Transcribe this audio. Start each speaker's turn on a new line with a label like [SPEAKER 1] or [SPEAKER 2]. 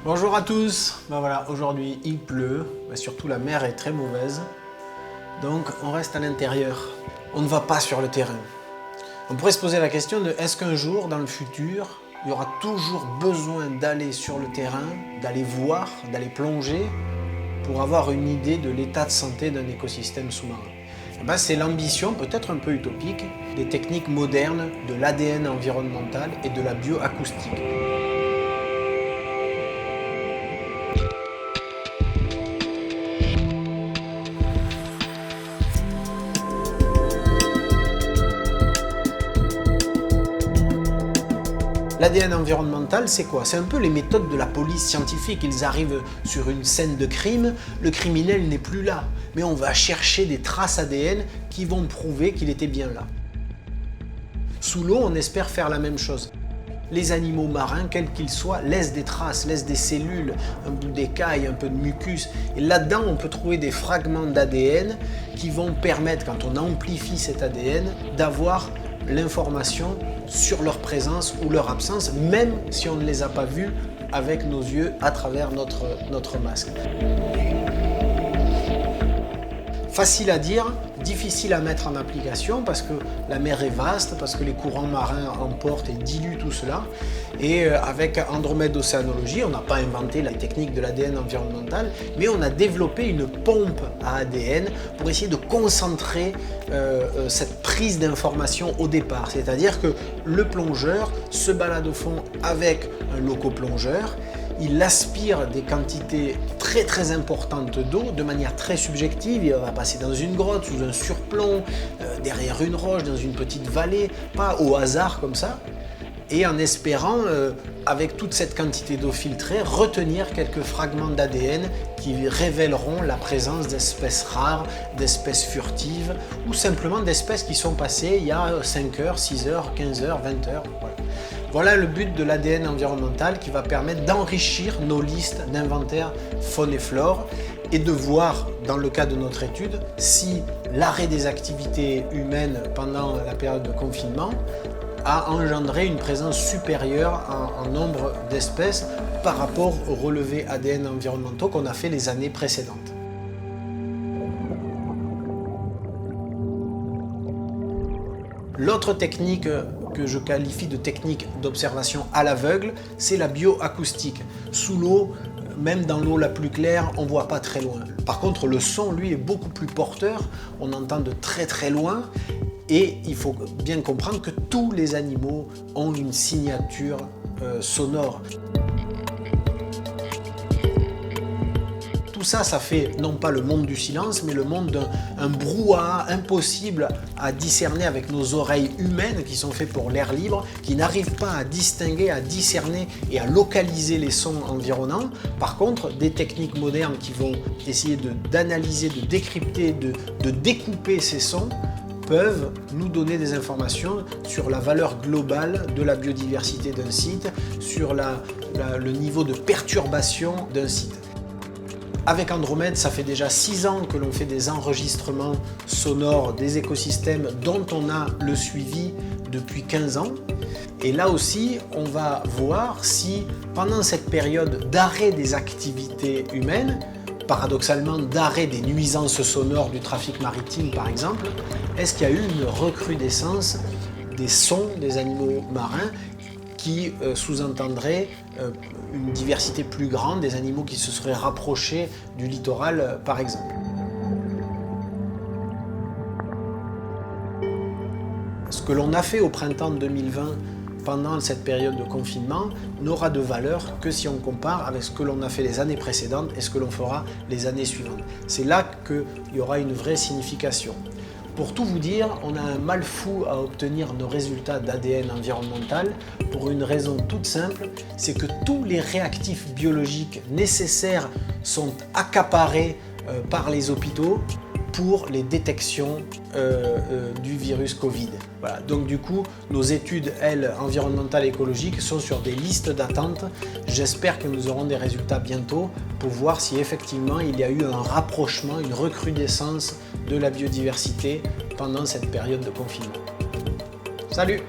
[SPEAKER 1] Bonjour à tous, voilà, aujourd'hui il pleut, mais surtout la mer est très mauvaise, donc on reste à l'intérieur, on ne va pas sur le terrain. On pourrait se poser la question de est-ce qu'un jour dans le futur, il y aura toujours besoin d'aller sur le terrain, d'aller voir, d'aller plonger pour avoir une idée de l'état de santé d'un écosystème sous-marin. C'est l'ambition, peut-être un peu utopique, des techniques modernes de l'ADN environnemental et de la bioacoustique. L'ADN environnemental, c'est quoi? C'est un peu les méthodes de la police scientifique. Ils arrivent sur une scène de crime, le criminel n'est plus là, mais on va chercher des traces ADN qui vont prouver qu'il était bien là. Sous l'eau, on espère faire la même chose. Les animaux marins, quels qu'ils soient, laissent des traces, laissent des cellules, un bout d'écaille, un peu de mucus. Et là-dedans, on peut trouver des fragments d'ADN qui vont permettre, quand on amplifie cet ADN, d'avoir l'information sur leur présence ou leur absence, même si on ne les a pas vus avec nos yeux à travers notre masque. Facile à dire, difficile à mettre en application parce que la mer est vaste, parce que les courants marins emportent et diluent tout cela. Et avec Andromède Océanologie, on n'a pas inventé la technique de l'ADN environnemental, mais on a développé une pompe à ADN pour essayer de concentrer cette prise d'information au départ. C'est-à-dire que le plongeur se balade au fond avec un locoplongeur. Il aspire des quantités très importantes d'eau de manière très subjective. Il va passer dans une grotte, sous un surplomb, derrière une roche, dans une petite vallée, pas au hasard comme ça. Et en espérant, avec toute cette quantité d'eau filtrée, retenir quelques fragments d'ADN qui révéleront la présence d'espèces rares, d'espèces furtives ou simplement d'espèces qui sont passées il y a 5 heures, 6 heures, 15 heures, 20 heures. Voilà le but de l'ADN environnemental qui va permettre d'enrichir nos listes d'inventaire faune et flore et de voir, dans le cas de notre étude, si l'arrêt des activités humaines pendant la période de confinement a engendré une présence supérieure en nombre d'espèces par rapport aux relevés ADN environnementaux qu'on a fait les années précédentes. L'autre technique que je qualifie de technique d'observation à l'aveugle, c'est la bioacoustique. Sous l'eau, même dans l'eau la plus claire, on ne voit pas très loin. Par contre, le son, lui, est beaucoup plus porteur. On entend de très loin. Et il faut bien comprendre que tous les animaux ont une signature sonore. Tout ça, ça fait non pas le monde du silence, mais le monde d'un brouhaha impossible à discerner avec nos oreilles humaines qui sont faites pour l'air libre, qui n'arrivent pas à distinguer, à discerner et à localiser les sons environnants. Par contre, des techniques modernes qui vont essayer d'analyser, de décrypter, de découper ces sons, peuvent nous donner des informations sur la valeur globale de la biodiversité d'un site, sur le niveau de perturbation d'un site. Avec Andromède, ça fait déjà 6 ans que l'on fait des enregistrements sonores des écosystèmes dont on a le suivi depuis 15 ans. Et là aussi, on va voir si pendant cette période d'arrêt des activités humaines, paradoxalement d'arrêt des nuisances sonores du trafic maritime par exemple, est-ce qu'il y a eu une recrudescence des sons des animaux marins qui sous-entendrait une diversité plus grande des animaux qui se seraient rapprochés du littoral par exemple. Ce que l'on a fait au printemps 2020 pendant cette période de confinement n'aura de valeur que si on compare avec ce que l'on a fait les années précédentes et ce que l'on fera les années suivantes. C'est là qu'il y aura une vraie signification. Pour tout vous dire, on a un mal fou à obtenir nos résultats d'ADN environnemental pour une raison toute simple, c'est que tous les réactifs biologiques nécessaires sont accaparés par les hôpitaux pour les détections du virus Covid. Voilà. Donc du coup, nos études, elles, environnementales et écologiques, sont sur des listes d'attente. J'espère que nous aurons des résultats bientôt pour voir si effectivement il y a eu un rapprochement, une recrudescence de la biodiversité pendant cette période de confinement. Salut!